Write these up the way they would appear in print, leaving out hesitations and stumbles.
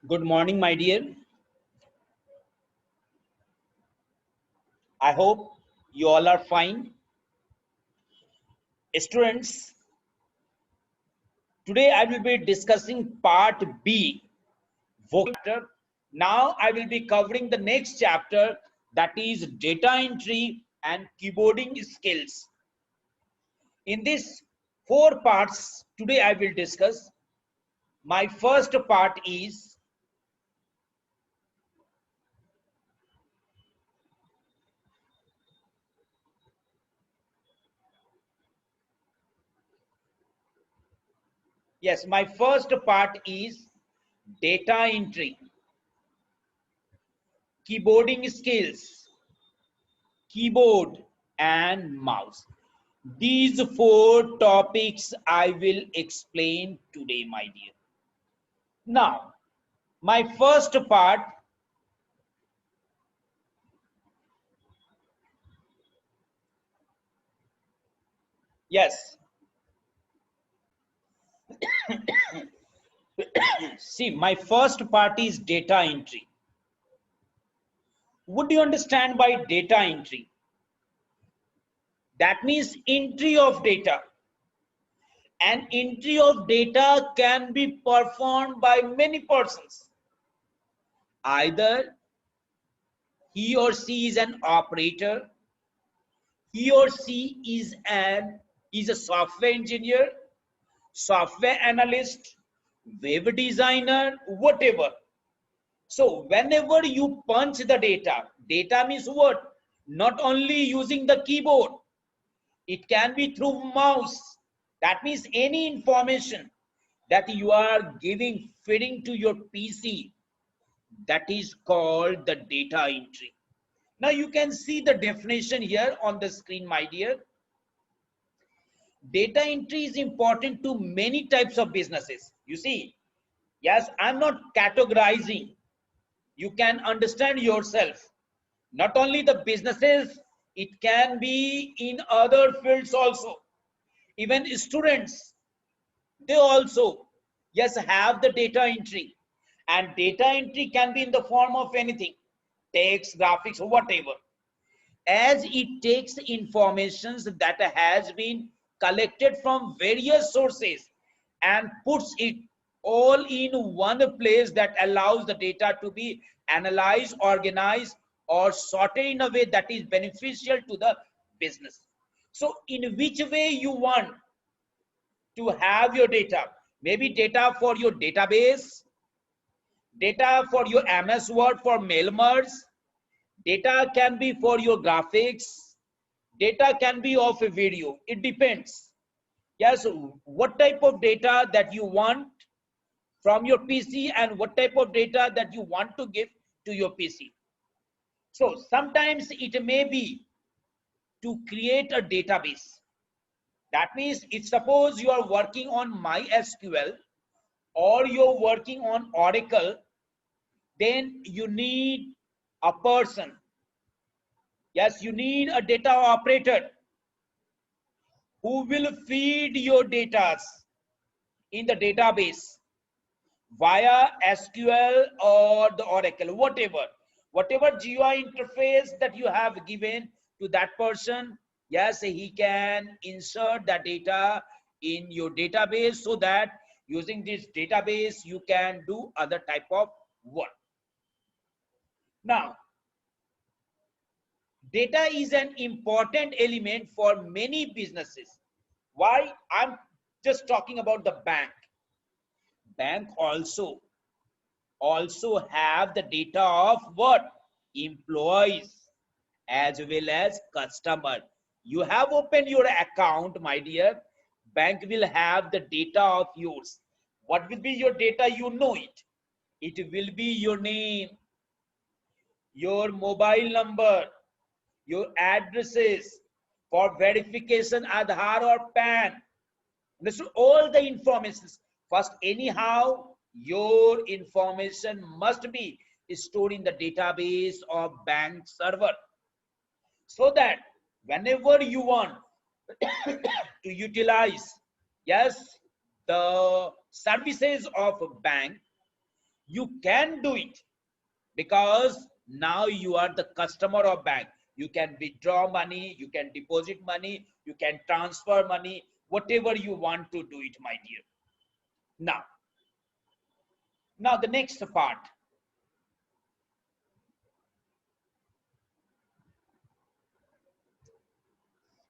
Good morning, my dear. I hope you all are fine. Students, today I will be discussing part B, vocabulary. Now I will be covering the next chapter, that is data entry and keyboarding skills. In these four parts, today I will discuss. My first part is my first part is data entry, keyboarding skills, keyboard and mouse. These four topics I will explain today, my dear. Now, my first part, yes, see, my first part is data entry. Would you understand by data entry? That means entry of data. And entry of data can be performed by many persons. Either he or she is an operator, he or she is a software engineer, software analyst, web designer, whatever. So whenever you punch the data means what? Not only using the keyboard, it can be through mouse. That means any information that you are giving, feeding to your PC, that is called the data entry. Now you can see the definition here on the screen, my dear. Data entry is important to many types of businesses. You see, yes, I'm not categorizing. You can understand yourself. Not only the businesses, it can be in other fields also. Even students, they also, yes, have the data entry. And data entry can be in the form of anything, text, graphics, whatever. As it takes information that has been collected from various sources and puts it all in one place, that allows the data to be analyzed, organized, or sorted in a way that is beneficial to the business. So in which way you want to have your data? Maybe data for your database, data for your MS Word for mail merge, data can be for your graphics, data can be of a video. It depends. Yes, what type of data that you want from your PC and what type of data that you want to give to your PC. So sometimes it may be to create a database. That means if suppose you are working on MySQL or you're working on Oracle, then you need a person. Yes, you need a data operator who will feed your data in the database via SQL or the Oracle, whatever GUI interface that you have given to that person. Yes, he can insert that data in your database, so that using this database you can do other type of work. Now, data is an important element for many businesses. Why? I'm just talking about the bank. Bank also have the data of what? Employees as well as customer. You have opened your account, my dear. Bank will have the data of yours. What will be your data? You know it. It will be your name, your mobile number, your addresses for verification, Aadhaar or PAN. This is all the information. First, anyhow, your information must be stored in the database of bank server, so that whenever you want to utilize, yes, the services of a bank, You can do it because now you are the customer of bank. You can withdraw money, you can deposit money, you can transfer money, whatever you want to do it, my dear. Now the next part.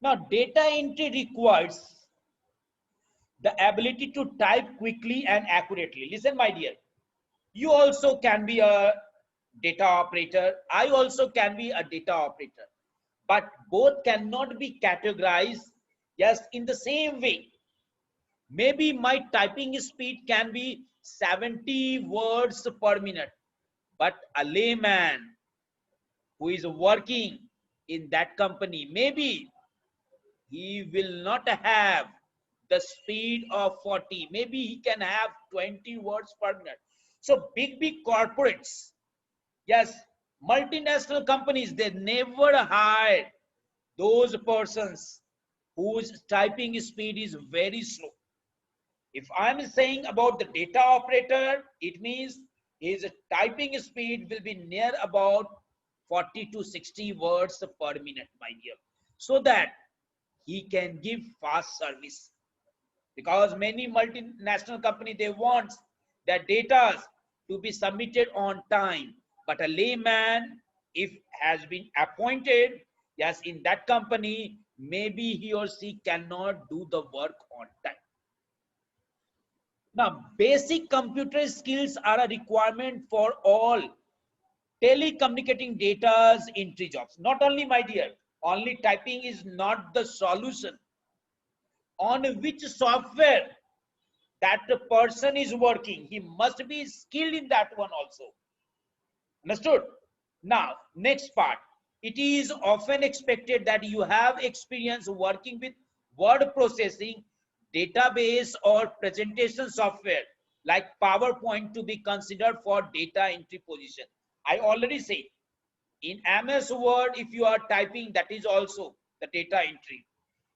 Now data entry requires the ability to type quickly and accurately. Listen, my dear, you also can be a data operator. I also can be a data operator, but both cannot be categorized, yes, in the same way. Maybe my typing speed can be 70 words per minute, but a layman who is working in that company, maybe he will not have the speed of 40. Maybe he can have 20 words per minute. So big corporates, yes, multinational companies, they never hire those persons whose typing speed is very slow. If I'm saying about the data operator, it means his typing speed will be near about 40 to 60 words per minute, my dear, so that he can give fast service. Because many multinational company, they want their data to be submitted on time, but a layman, if has been appointed, yes, in that company, maybe he or she cannot do the work on time. Now, basic computer skills are a requirement for all telecommunicating data's entry jobs. Not only, my dear, only typing is not the solution. On which software that the person is working, he must be skilled in that one also. Understood? Now, next part. It is often expected that you have experience working with word processing, database, or presentation software like PowerPoint to be considered for data entry position. I already said in MS Word, if you are typing, that is also the data entry.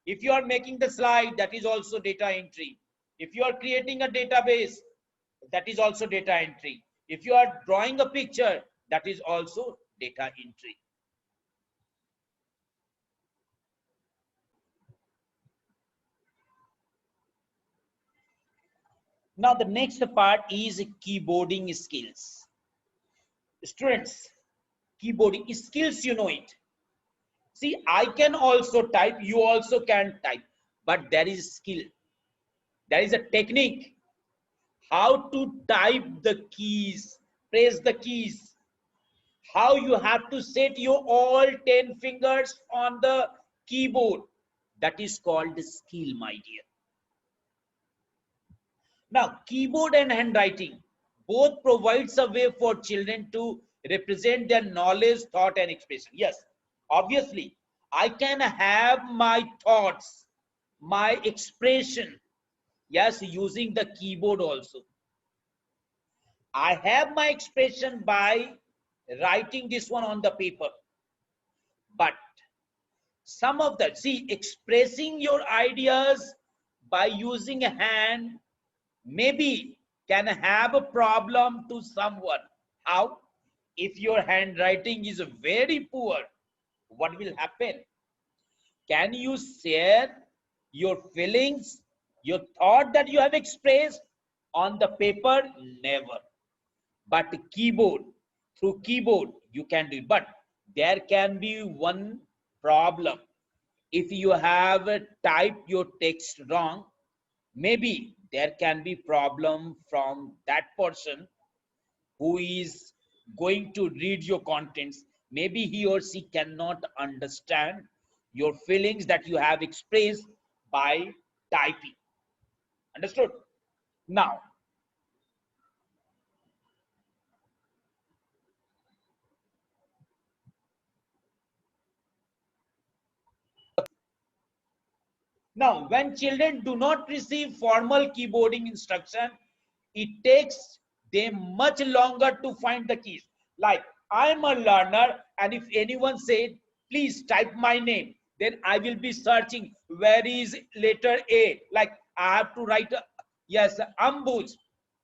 If you are making the slide, that is also data entry. If you are creating a database, that is also data entry. If you are drawing a picture, that is also data entry. Now the next part is keyboarding skills. Students, keyboarding skills, you know it. See, I can also type, you also can type, but there is skill. There is a technique how to type the keys, press the keys, how you have to set your all 10 fingers on the keyboard. That is called skill, my dear. Now, keyboard and handwriting both provides a way for children to represent their knowledge, thought, and expression. Yes, obviously, I can have my thoughts, my expression, yes, using the keyboard also. I have my expression by writing this one on the paper. But some of that, see, expressing your ideas by using a hand maybe can have a problem to someone. How? If your handwriting is very poor, what will happen? Can you share your feelings, your thought that you have expressed on the paper? Never. But keyboard, through keyboard, you can do it. But there can be one problem. If you have typed your text wrong, maybe there can be problem from that person who is going to read your contents. Maybe he or she cannot understand your feelings that you have expressed by typing. Understood? Now, when children do not receive formal keyboarding instruction, it takes them much longer to find the keys. Like, I'm a learner, and if anyone said, please type my name, then I will be searching where is letter A. Like, I have to write, yes, Ambuj.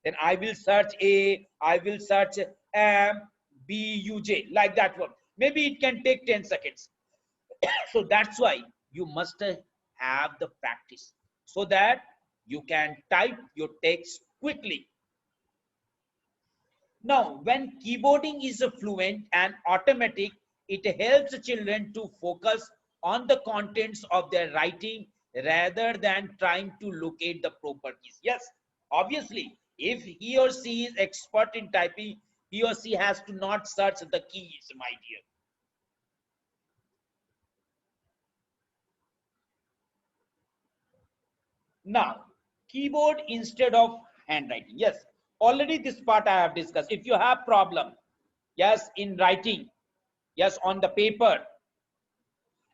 then I will search A, I will search M, B, U, J, like that one. Maybe it can take 10 seconds. So that's why you must have the practice so that you can type your text quickly. Now, when keyboarding is fluent and automatic, it helps children to focus on the contents of their writing rather than trying to locate the proper keys. Yes, obviously, if he or she is expert in typing, he or she has to not search the keys, my dear. Now, keyboard instead of handwriting. Yes, already this part I have discussed. If you have problem, yes, in writing, yes, on the paper,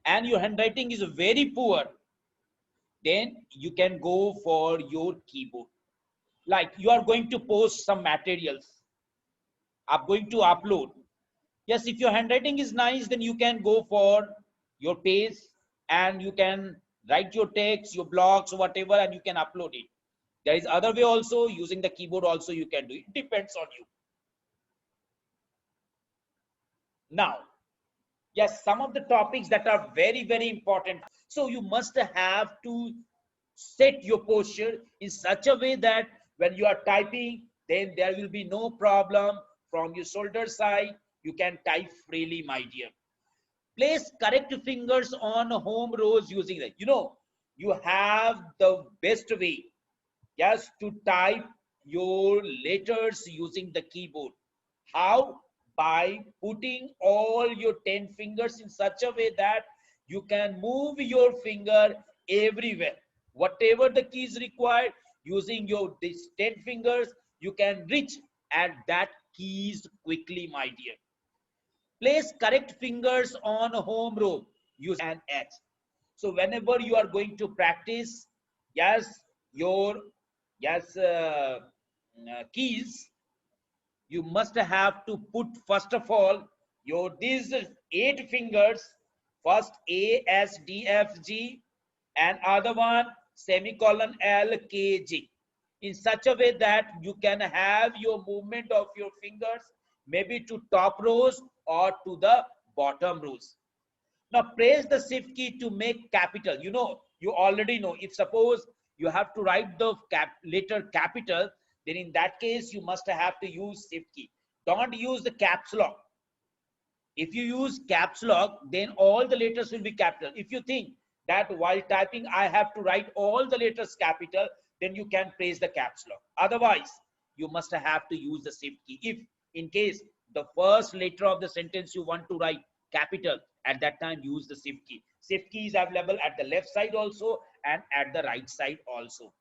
and your handwriting is very poor, then you can go for your keyboard. Like you are going to post some materials, I'm going to upload. Yes, if your handwriting is nice, then you can go for your page and you can write your text, your blogs, whatever, and you can upload it. There is other way also, using the keyboard also you can do it. It depends on you. Now, yes, some of the topics that are very, very important. So you must have to set your posture in such a way that when you are typing, then there will be no problem from your shoulder side. You can type freely, my dear. Place correct fingers on home rows using that. You know, you have the best way, yes, to type your letters using the keyboard. How? By putting all your 10 fingers in such a way that you can move your finger everywhere. Whatever the key is required, using your these 10 fingers, you can reach at that keys quickly, my dear. Place correct fingers on home row. Use an H. So whenever you are going to practice, yes, your yes keys, you must have to put first of all your these 8 fingers, first A S D F G and other one semicolon L K G, in such a way that you can have your movement of your fingers maybe to top rows or to the bottom rows. Now press the shift key to make capital. You know, you already know, if suppose you have to write the letter capital, then in that case you must have to use shift key. Don't use the caps lock. If you use caps lock, then all the letters will be capital. If you think that while typing I have to write all the letters capital, then you can press the caps lock. Otherwise, you must have to use the shift key. If in case the first letter of the sentence you want to write capital, at that time use the shift key. Shift key is available at the left side also and at the right side also.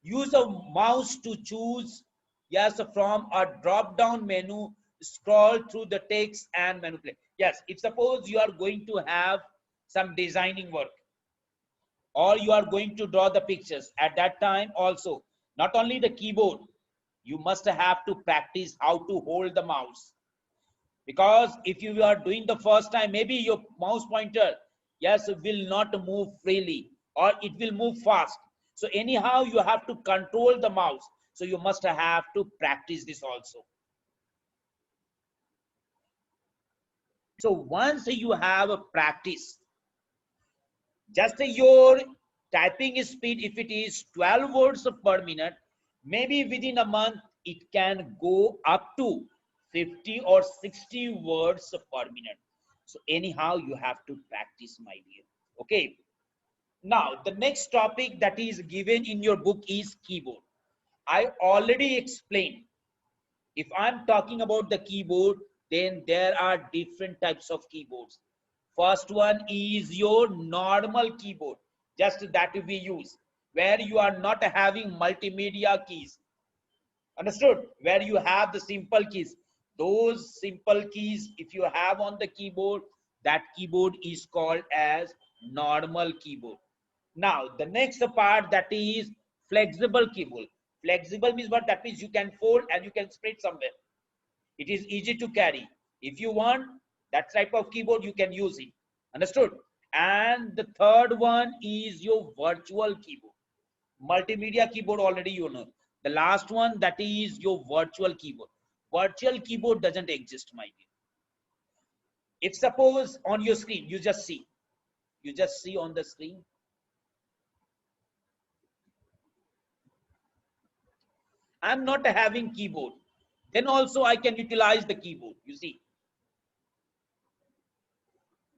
Use a mouse to choose, yes, from a drop down menu, scroll through the text and manipulate. Yes, if suppose you are going to have some designing work or you are going to draw the pictures, at that time also, not only the keyboard, you must have to practice how to hold the mouse. Because if you are doing the first time, maybe your mouse pointer, yes, will not move freely or it will move fast. So anyhow you have to control the mouse, so you must have to practice this also. So once you have a practice, just your typing speed, if it is 12 words per minute, maybe within a month it can go up to 50 or 60 words per minute. So anyhow you have to practice, my dear. Okay, now the next topic that is given in your book is keyboard. I already explained. If I'm talking about the keyboard, then there are different types of keyboards. First one is your normal keyboard, just that we use, where you are not having multimedia keys. Understood? Where you have the simple keys. Those simple keys, if you have on the keyboard, that keyboard is called as normal keyboard. Now, the next part, that is flexible keyboard. Flexible means what? That means you can fold and you can spread somewhere. It is easy to carry. If you want that type of keyboard, you can use it. Understood? And the third one is your virtual keyboard. Multimedia keyboard, already you know. The last one, that is your virtual keyboard. Virtual keyboard doesn't exist, my dear. If suppose on your screen, you just see on the screen, I'm not having keyboard, then also I can utilize the keyboard. You see,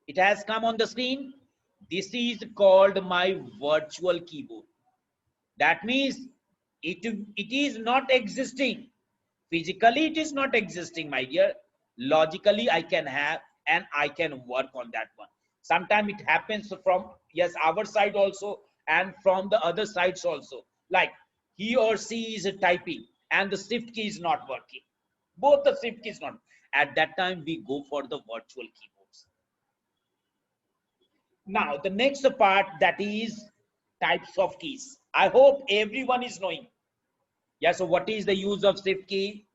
it has come on the screen. This is called my virtual keyboard. That means it is not existing. Physically, it is not existing, my dear. Logically, I can have and I can work on that one. Sometimes it happens from, yes, our side also and from the other sides also. Like he or she is typing and the shift key is not working. Both the shift keys not. At that time, we go for the virtual keyboards. Now, the next part, that is types of keys. I hope everyone is knowing. Yeah, so what is the use of shift key?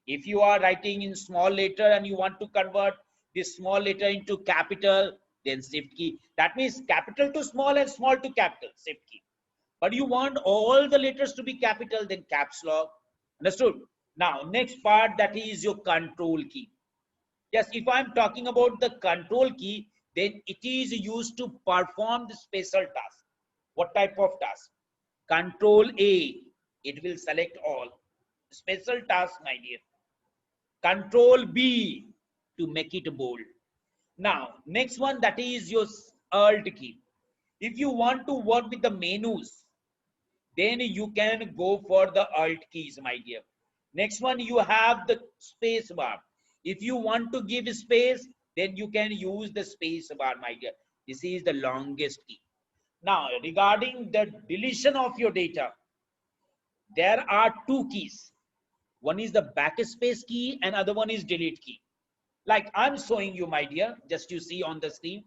If you are writing in small letter and you want to convert this small letter into capital, then shift key. That means capital to small and small to capital, shift key. But you want all the letters to be capital, then caps lock. Understood? Now, next part, that is your control key. Yes, if I'm talking about the control key, then it is used to perform the special task. What type of task? Control A, it will select all. Special task, my dear. Control B, to make it bold. Now, next one, that is your Alt key. If you want to work with the menus, then you can go for the Alt keys, my dear. Next one, you have the space bar. If you want to give space, then you can use the space bar, my dear. This is the longest key. Now, regarding the deletion of your data, there are two keys. One is the backspace key and other one is delete key. Like I'm showing you, my dear, just you see on the screen.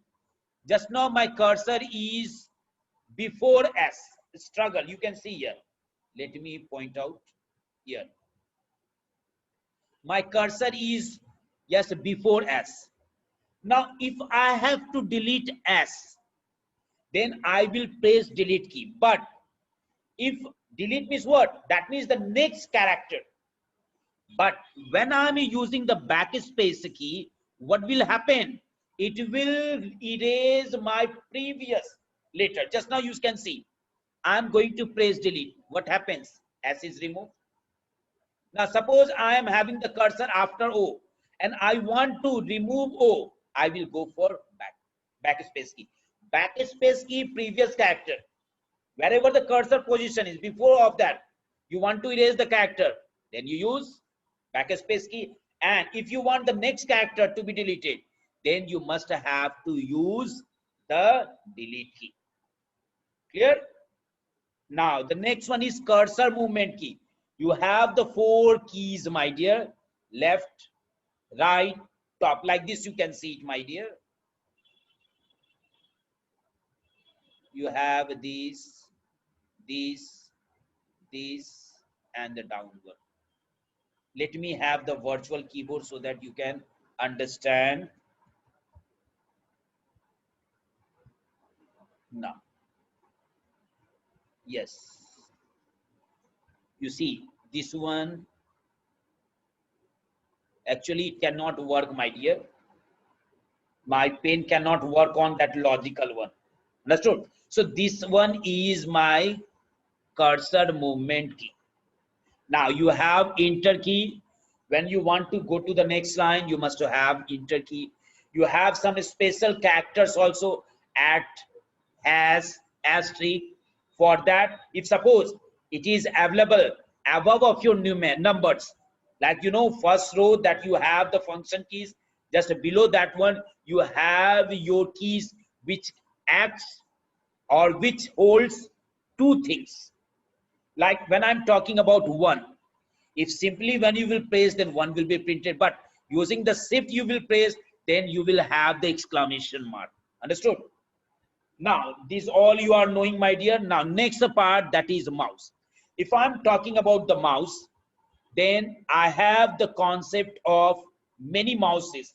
Just now my cursor is before S, struggle. You can see here. Let me point out here. My cursor is, yes, before S. Now, if I have to delete S, then I will press delete key. But if delete means what? That means the next character. But when I'm using the backspace key, what will happen? It will erase my previous letter. Just now you can see, I'm going to press delete. What happens? S is removed. Now suppose I am having the cursor after O and I want to remove O. I will go for backspace key. Backspace key, previous character. Wherever the cursor position is, before of that, you want to erase the character, then you use backspace key. And if you want the next character to be deleted, then you must have to use the delete key. Clear? Now, the next one is cursor movement key. You have the four keys, my dear. Left, right, top. Like this, you can see it, my dear. You have these, and the downward. Let me have the virtual keyboard so that you can understand. Now, yes, you see this one actually it cannot work, my dear. My pen cannot work on that logical one. Understood? So this one is my cursor movement key. Now you have enter key. When you want to go to the next line, you must have enter key. You have some special characters also, at, has, asterisk. For that, if suppose it is available above of your numbers, like first row that you have the function keys, just below that one you have your keys which acts or which holds two things. Like when I'm talking about one, if simply when you will press, then one will be printed, but using the shift you will press, then you will have the exclamation mark. Understood? Now this all you are knowing, my dear. Now next part, that is mouse. If I'm talking about the mouse, then I have the concept of many mouses.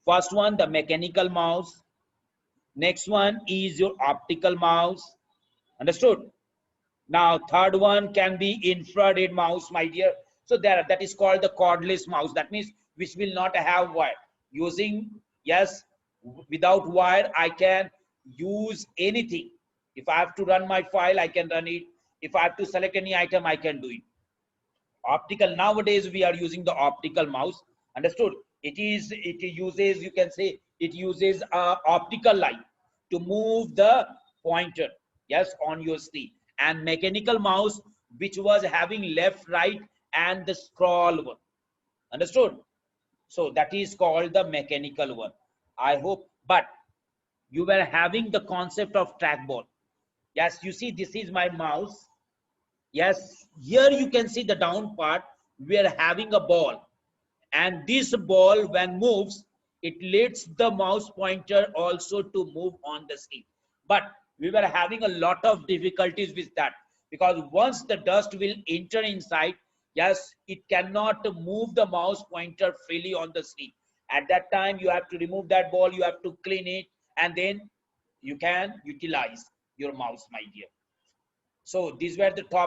First one, the mechanical mouse. Next one is your optical mouse. Understood? Now, third one can be infrared mouse, my dear. So there, that is called the cordless mouse. That means which will not have wire. Using, yes, without wire, I can use anything. If I have to run my file, I can run it. If I have to select any item, I can do it. Optical, nowadays we are using the optical mouse. Understood? It uses, you can say, it uses a optical light to move the pointer, yes, on your screen. And mechanical mouse, which was having left, right, and the scroll one. Understood? So that is called the mechanical one. I hope. But you were having the concept of trackball. Yes, you see, this is my mouse. Yes, here you can see the down part. We are having a ball, and this ball when moves, it leads the mouse pointer also to move on the screen. But we were having a lot of difficulties with that, because once the dust will enter inside, yes, it cannot move the mouse pointer freely on the screen. At that time, you have to remove that ball, you have to clean it, and then you can utilize your mouse, my dear. So these were the top